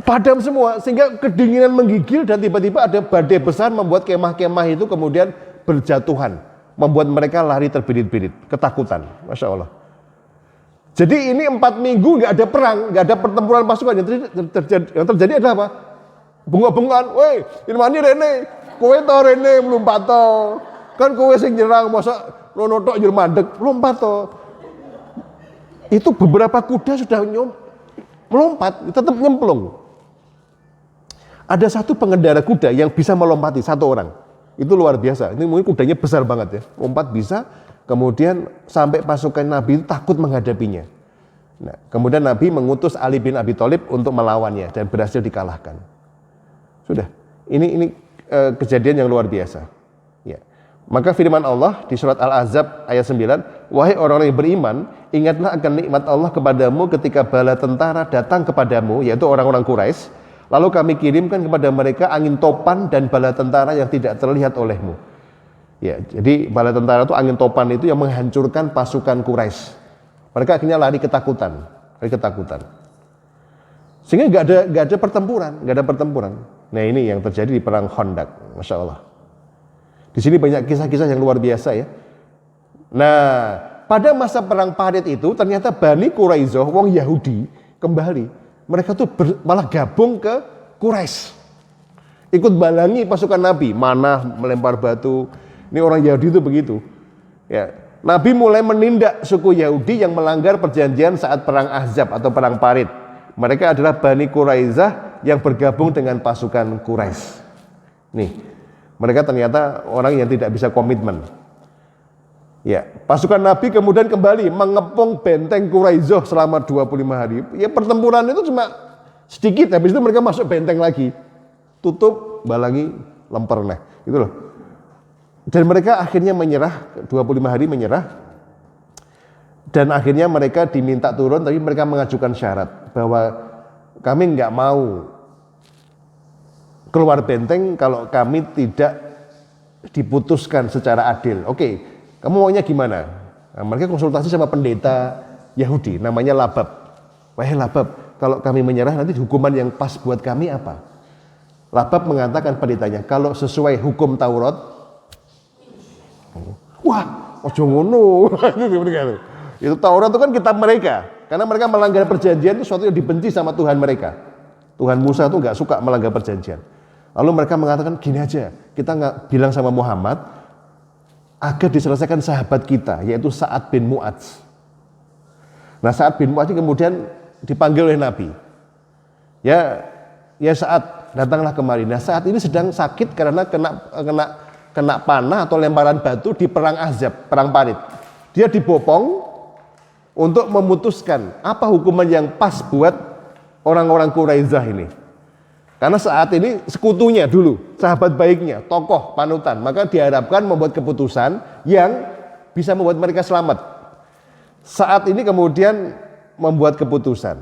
[SPEAKER 1] Padam semua sehingga kedinginan menggigil dan tiba-tiba ada badai besar membuat kemah-kemah itu kemudian berjatuhan. Membuat mereka lari terbirit-birit, ketakutan, Masya Allah. Jadi ini 4 minggu nggak ada perang, nggak ada pertempuran pasukan. Yang terjadi adalah apa? Bunga-bungaan, weh, ini mana Rene? Kowe tau Rene melompat tau. Kan kowe sing nyerang, masa rono tok njur mandek, melompat tau. Itu beberapa kuda sudah melompat, tetap nyemplung. Ada satu pengendara kuda yang bisa melompati, 1 orang. Itu luar biasa. Ini mungkin kudanya besar banget ya. Lompat bisa, kemudian sampai pasukan Nabi itu takut menghadapinya. Nah, kemudian Nabi mengutus Ali bin Abi Thalib untuk melawannya dan berhasil dikalahkan. Sudah. Ini kejadian yang luar biasa. Ya. Maka firman Allah di surat Al-Ahzab ayat 9, wahai orang-orang yang beriman, ingatlah akan nikmat Allah kepadamu ketika bala tentara datang kepadamu, yaitu orang-orang Quraisy. Lalu kami kirimkan kepada mereka angin topan dan bala tentara yang tidak terlihat olehmu. Ya, jadi bala tentara itu angin topan itu yang menghancurkan pasukan Quraisy. Mereka akhirnya lari ketakutan. Sehingga nggak ada pertempuran. Nah ini yang terjadi di perang Khandaq, Masya Allah. Di sini banyak kisah-kisah yang luar biasa ya. Nah, pada masa perang Parit itu ternyata Bani Quraizoh, wong Yahudi kembali. Mereka tuh malah gabung ke Quraisy. Ikut balangi pasukan Nabi, manah, melempar batu. Ini orang Yahudi itu begitu. Ya, Nabi mulai menindak suku Yahudi yang melanggar perjanjian saat perang Ahzab atau perang Parit. Mereka adalah Bani Quraizah yang bergabung dengan pasukan Quraisy. Nih, mereka ternyata orang yang tidak bisa komitmen. Ya, pasukan Nabi kemudian kembali mengepung benteng Quraizoh selama 25 hari. Ya, pertempuran itu cuma sedikit, habis itu mereka masuk benteng lagi. Tutup, balangi, lemper nah. Gitu loh. Dan mereka akhirnya menyerah, 25 hari menyerah. Dan akhirnya mereka diminta turun, tapi mereka mengajukan syarat bahwa kami nggak mau keluar benteng kalau kami tidak diputuskan secara adil. Oke. Kamu maunya gimana? Nah, mereka konsultasi sama pendeta Yahudi, namanya Labab. Wahai Labab, kalau kami menyerah nanti hukuman yang pas buat kami apa? Labab mengatakan pendetanya, kalau sesuai hukum Taurat, wah, ojo ngono. Itu Taurat itu kan kitab mereka, karena mereka melanggar perjanjian itu sesuatu yang dibenci sama Tuhan mereka. Tuhan Musa itu nggak suka melanggar perjanjian. Lalu mereka mengatakan gini aja, kita nggak bilang sama Muhammad, agar diselesaikan sahabat kita, yaitu Sa'ad bin Mu'adz. Nah, Sa'ad bin Mu'adz kemudian dipanggil oleh Nabi. Ya Sa'ad, datanglah kemari. Nah, Sa'ad ini sedang sakit karena kena panah atau lemparan batu di perang Ahzab, perang Parit. Dia dibopong untuk memutuskan apa hukuman yang pas buat orang-orang Quraisyah ini. Karena saat ini sekutunya dulu, sahabat baiknya, tokoh panutan, maka diharapkan membuat keputusan yang bisa membuat mereka selamat. Saat ini kemudian membuat keputusan.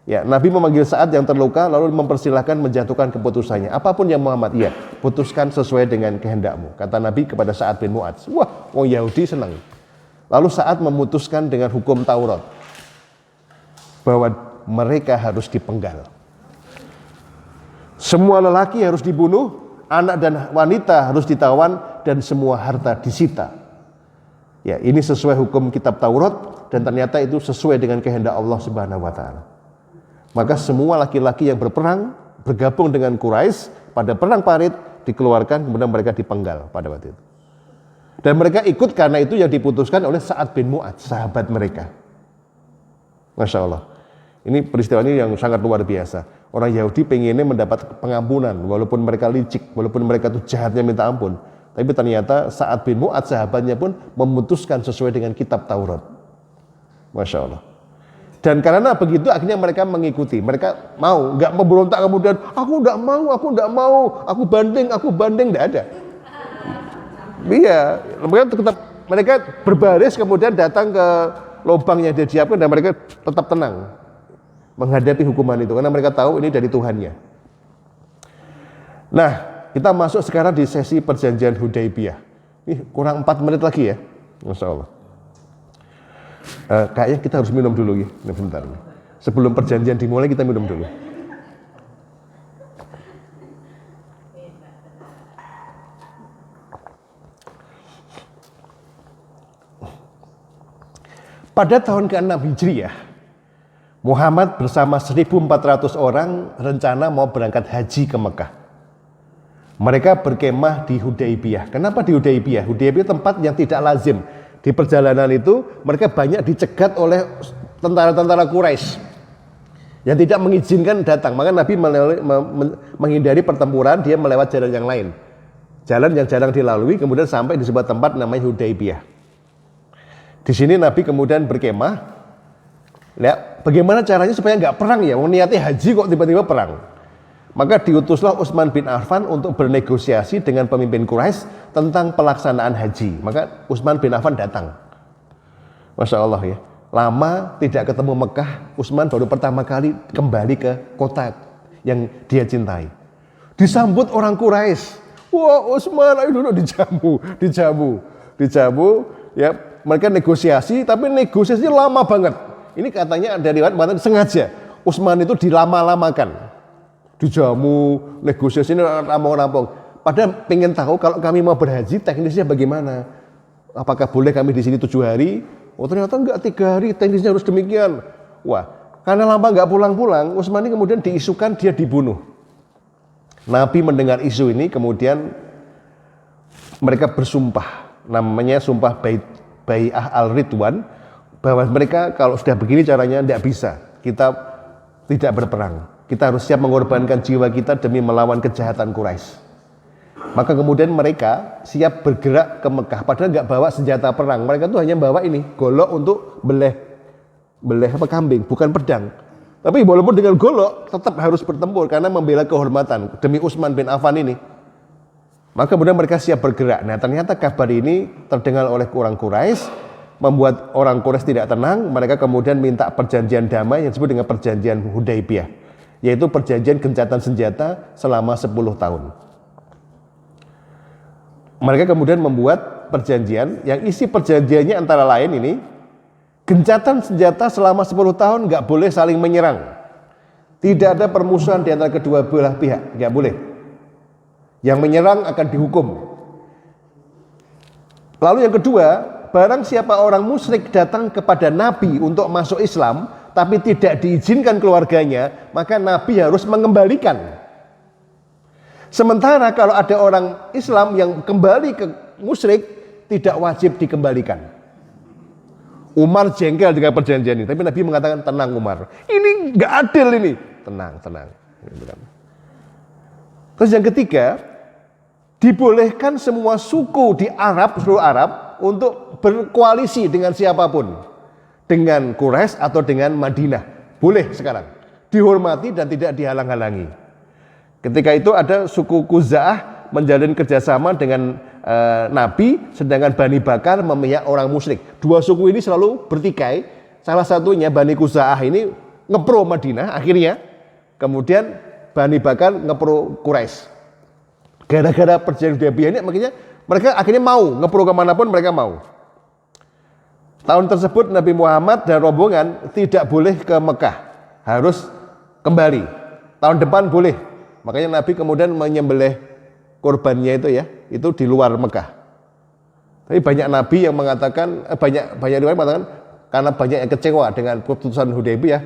[SPEAKER 1] Ya, Nabi memanggil Sa'ad yang terluka lalu mempersilahkan menjatuhkan keputusannya. Apapun yang Muhammad, iya, putuskan sesuai dengan kehendakmu. Kata Nabi kepada Sa'ad bin Mu'adz. Wah, orang Yahudi senang. Lalu saat memutuskan dengan hukum Taurat bahwa mereka harus dipenggal. Semua lelaki harus dibunuh, anak dan wanita harus ditawan, dan semua harta disita. Ya, ini sesuai hukum kitab Taurat, dan ternyata itu sesuai dengan kehendak Allah Subhanahu wa taala. Maka semua laki-laki yang berperang bergabung dengan Quraisy pada perang Parit dikeluarkan, kemudian mereka dipenggal pada waktu itu. Dan mereka ikut karena itu yang diputuskan oleh Sa'ad bin Mu'adz, sahabat mereka. Masya Allah. Ini peristiwa ini yang sangat luar biasa. Orang Yahudi pengennya mendapat pengampunan, walaupun mereka licik, walaupun mereka itu jahatnya minta ampun. Tapi ternyata Sa'ad bin Mu'adz, sahabatnya pun memutuskan sesuai dengan kitab Taurat. Masya Allah. Dan karena begitu akhirnya mereka mengikuti. Mereka mau, nggak mau berontak kemudian, aku nggak mau, aku banding, nggak ada. Iya, mereka berbaris kemudian datang ke lubang yang dia siapkan, dan mereka tetap tenang menghadapi hukuman itu karena mereka tahu ini dari Tuhannya. Nah, kita masuk sekarang di sesi perjanjian Hudaibiyah. Ini kurang 4 menit lagi ya, Masya Allah. Kayaknya kita harus minum dulu ya, bentar. Sebelum perjanjian dimulai kita minum dulu. Pada tahun ke-6 Hijriah, Muhammad bersama 1.400 orang rencana mau berangkat haji ke Mekah. Mereka berkemah di Hudaibiyah. Kenapa di Hudaibiyah? Hudaibiyah tempat yang tidak lazim. Di perjalanan itu mereka banyak dicegat oleh tentara-tentara Quraisy yang tidak mengizinkan datang. Maka Nabi menghindari pertempuran, dia melewat jalan yang lain. Jalan yang jarang dilalui, kemudian sampai di sebuah tempat namanya Hudaibiyah. Di sini Nabi kemudian berkemah. Lihat, bagaimana caranya supaya nggak perang ya? Niatnya haji kok tiba-tiba perang. Maka diutuslah Utsman bin Affan untuk bernegosiasi dengan pemimpin Quraisy tentang pelaksanaan haji. Maka Utsman bin Affan datang. Masya Allah ya. Lama tidak ketemu Mekah, Utsman baru pertama kali kembali ke kota yang dia cintai. Disambut orang Quraisy. Wah, Utsman, ayo duduk, dijamu. Ya, mereka negosiasi, tapi negosiasinya lama banget. Ini katanya dari riwayat sengaja Utsman itu dilama-lamakan, dijamu, negosiasinya rampung-rampung. Padahal pengen tahu kalau kami mau berhaji teknisnya bagaimana. Apakah boleh kami di sini 7 hari? Oh ternyata enggak, 3 hari, teknisnya harus demikian. Wah, karena lama enggak pulang-pulang, Utsman ini kemudian diisukan dia dibunuh. Nabi mendengar isu ini, kemudian mereka bersumpah, namanya sumpah Bai'ah al-Ridwan, bahwa mereka kalau sudah begini caranya tidak bisa, kita tidak berperang, kita harus siap mengorbankan jiwa kita demi melawan kejahatan Quraisy. Maka kemudian mereka siap bergerak ke Mekah, padahal nggak bawa senjata perang, mereka tuh hanya bawa ini golok untuk beleh kambing, bukan pedang. Tapi walaupun dengan golok tetap harus bertempur karena membela kehormatan demi Utsman bin Affan ini. Maka kemudian mereka siap bergerak. Nah ternyata kabar ini terdengar oleh orang Quraisy, membuat orang Quraisy tidak tenang. Mereka kemudian minta perjanjian damai yang disebut dengan perjanjian Hudaibiyah, yaitu perjanjian gencatan senjata selama 10 tahun. Mereka kemudian membuat perjanjian yang isi perjanjiannya antara lain ini, gencatan senjata selama 10 tahun nggak boleh saling menyerang. Tidak ada permusuhan di antara kedua belah pihak, nggak boleh. Yang menyerang akan dihukum. Lalu yang kedua, barang siapa orang musyrik datang kepada Nabi untuk masuk Islam, tapi tidak diizinkan keluarganya, maka Nabi harus mengembalikan. Sementara kalau ada orang Islam yang kembali ke musyrik, tidak wajib dikembalikan. Umar jengkel dengan perjanjian ini, tapi Nabi mengatakan, tenang Umar, ini nggak adil ini. Tenang. Terus yang ketiga, dibolehkan semua suku di Arab, seluruh Arab, untuk berkoalisi dengan siapapun, dengan Quraisy atau dengan Madinah. Boleh sekarang, dihormati dan tidak dihalang-halangi. Ketika itu ada suku Khuza'ah menjalin kerjasama dengan Nabi, sedangkan Bani Bakar memihak orang musyrik. Dua suku ini selalu bertikai. Salah satunya Bani Khuza'ah ini ngepro Madinah, akhirnya kemudian Bani Bakar ngepro Quraisy. Gara-gara perjanjian Hudaibiyah ini, makanya mereka akhirnya mau ngepro kemanapun mereka mau. Tahun tersebut Nabi Muhammad dan rombongan tidak boleh ke Mekah, harus kembali. Tahun depan boleh. Makanya Nabi kemudian menyembelih kurbannya itu ya, itu di luar Mekah. Tapi banyak Nabi yang mengatakan, banyak riwayat mengatakan karena banyak yang kecewa dengan keputusan Hudaybiyah,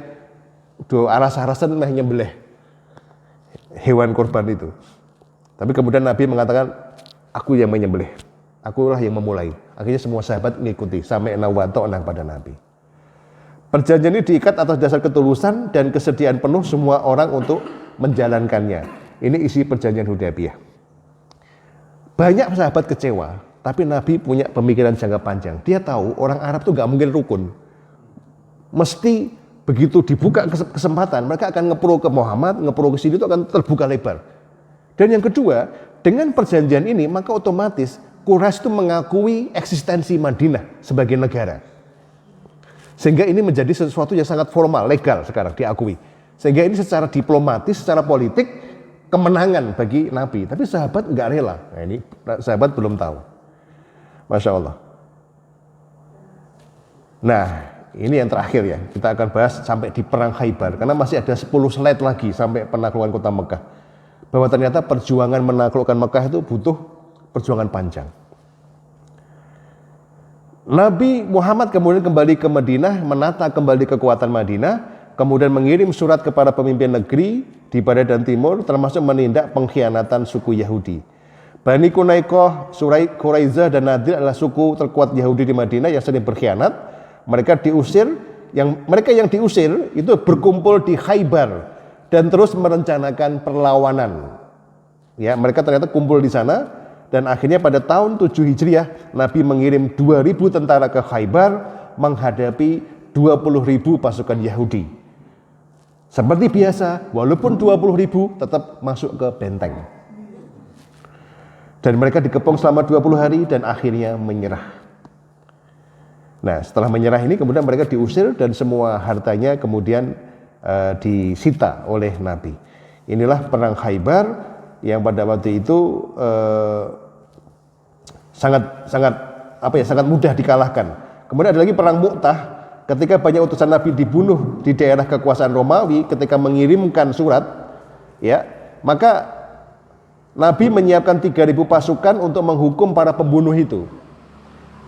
[SPEAKER 1] aras-arasan menyembelih hewan kurban itu. Tapi kemudian Nabi mengatakan, aku yang menyembelih, akulah yang memulai. Akhirnya semua sahabat mengikuti, sampai nawato'na pada Nabi. Perjanjian ini diikat atas dasar ketulusan dan kesediaan penuh semua orang untuk menjalankannya. Ini isi perjanjian Hudaybiyah. Banyak sahabat kecewa, tapi Nabi punya pemikiran jangka panjang. Dia tahu orang Arab itu gak mungkin rukun. Mesti begitu dibuka kesempatan, mereka akan ngepro ke Muhammad, ngepro ke sini itu akan terbuka lebar. Dan yang kedua, dengan perjanjian ini maka otomatis Quraisy itu mengakui eksistensi Madinah sebagai negara. Sehingga ini menjadi sesuatu yang sangat formal, legal sekarang diakui. Sehingga ini secara diplomatis, secara politik kemenangan bagi Nabi. Tapi sahabat nggak rela. Nah, ini sahabat belum tahu. Masya Allah. Nah, ini yang terakhir ya. Kita akan bahas sampai di Perang Khaybar. Karena masih ada 10 slide lagi sampai penaklukan kota Mekah. Bahwa ternyata perjuangan menaklukkan Mekah itu butuh perjuangan panjang. Nabi Muhammad kemudian kembali ke Madinah, menata kembali kekuatan Madinah, kemudian mengirim surat kepada pemimpin negeri di barat dan timur, termasuk menindak pengkhianatan suku Yahudi. Bani Quraisyah, Quraisyah dan Nadir adalah suku terkuat Yahudi di Madinah yang sering berkhianat. Mereka yang diusir itu berkumpul di Khaybar dan terus merencanakan perlawanan. Ya, mereka ternyata kumpul di sana. Dan akhirnya pada tahun 7 Hijriah, Nabi mengirim 2.000 tentara ke Khaybar menghadapi 20.000 pasukan Yahudi. Seperti biasa, walaupun 20.000 tetap masuk ke benteng. Dan mereka dikepung selama 20 hari dan akhirnya menyerah. Nah, setelah menyerah ini kemudian mereka diusir dan semua hartanya kemudian disita oleh Nabi. Inilah perang Khaybar yang pada waktu itu sangat mudah dikalahkan. Kemudian ada lagi perang Mu'tah, ketika banyak utusan Nabi dibunuh di daerah kekuasaan Romawi ketika mengirimkan surat, ya, maka Nabi menyiapkan 3.000 pasukan untuk menghukum para pembunuh itu.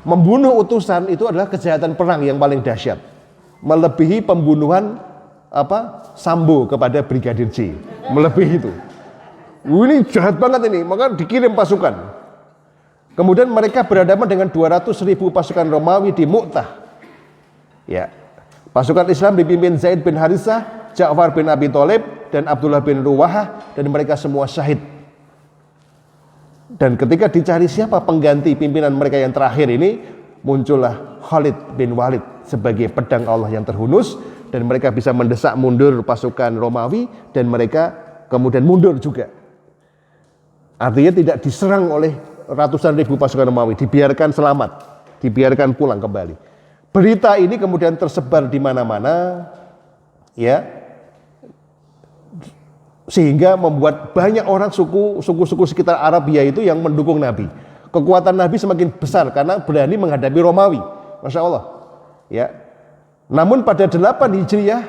[SPEAKER 1] Membunuh utusan itu adalah kejahatan perang yang paling dahsyat, melebihi pembunuhan Sambo kepada Brigadir J, melebihi itu. Ini jahat banget ini, maka dikirim pasukan. Kemudian mereka berhadapan dengan 200.000 pasukan Romawi di Mu'tah. Ya, pasukan Islam dipimpin Zaid bin Harithah, Ja'far bin Abi Thalib, dan Abdullah bin Ruwahah, dan mereka semua syahid. Dan ketika dicari siapa pengganti pimpinan mereka yang terakhir ini, muncullah Khalid bin Walid sebagai pedang Allah yang terhunus, dan mereka bisa mendesak mundur pasukan Romawi, dan mereka kemudian mundur juga. Artinya tidak diserang oleh ratusan ribu pasukan Romawi, dibiarkan selamat, dibiarkan pulang kembali. Berita ini kemudian tersebar di mana-mana, ya, sehingga membuat banyak orang suku-suku sekitar Arabia itu yang mendukung Nabi. Kekuatan Nabi semakin besar karena berani menghadapi Romawi, Masya Allah. Ya. Namun pada 8 Hijriah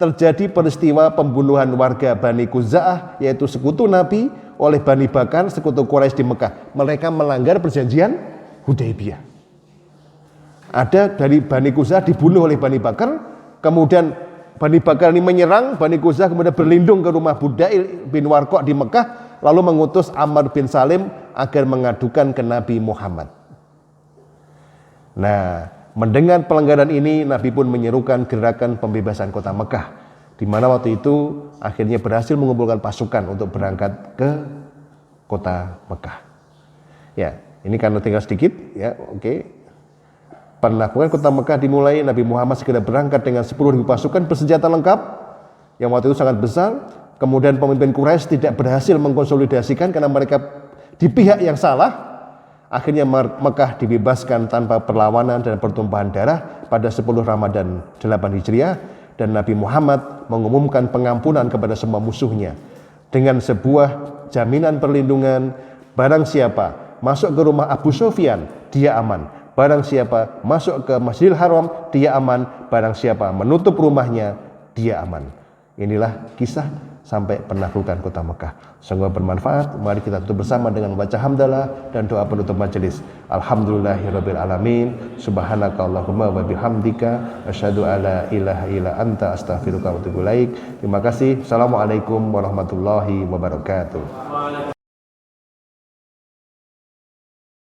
[SPEAKER 1] terjadi peristiwa pembunuhan warga Bani Khuza'ah, yaitu sekutu Nabi, oleh Bani Bakar, sekutu Quraisy di Mekah. Mereka melanggar perjanjian Hudaybiyah. Ada dari Bani Khuza'ah dibunuh oleh Bani Bakar, kemudian Bani Bakar ini menyerang, Bani Khuza'ah kemudian berlindung ke rumah Budail bin Warqa di Mekah, lalu mengutus Ammar bin Salim agar mengadukan ke Nabi Muhammad. Nah, mendengar pelanggaran ini, Nabi pun menyerukan gerakan pembebasan kota Mekah, di mana waktu itu akhirnya berhasil mengumpulkan pasukan untuk berangkat ke kota Mekah. Ya, ini karena tinggal sedikit, ya, oke. Penaklukan kota Mekah dimulai, Nabi Muhammad segera berangkat dengan 10.000 pasukan bersenjata lengkap, yang waktu itu sangat besar. Kemudian pemimpin Quraisy tidak berhasil mengkonsolidasikan karena mereka di pihak yang salah. Akhirnya Mekah dibebaskan tanpa perlawanan dan pertumpahan darah pada 10 Ramadan 8 Hijriah, dan Nabi Muhammad mengumumkan pengampunan kepada semua musuhnya dengan sebuah jaminan perlindungan. Barang siapa masuk ke rumah Abu Sufyan, dia aman. barang siapa masuk ke Masjidil Haram, dia aman. Barang siapa menutup rumahnya, dia aman. Inilah kisah sampai penaklukan kota Mekah. Semoga bermanfaat. Mari kita tutup bersama dengan membaca hamdalah dan doa penutup majelis. Alhamdulillahirabbil alamin. Subhanakallahumma wa bihamdika asyhadu alla ilaha illa anta astaghfiruka wa atubu ilaik. Terima kasih. Assalamualaikum warahmatullahi wabarakatuh.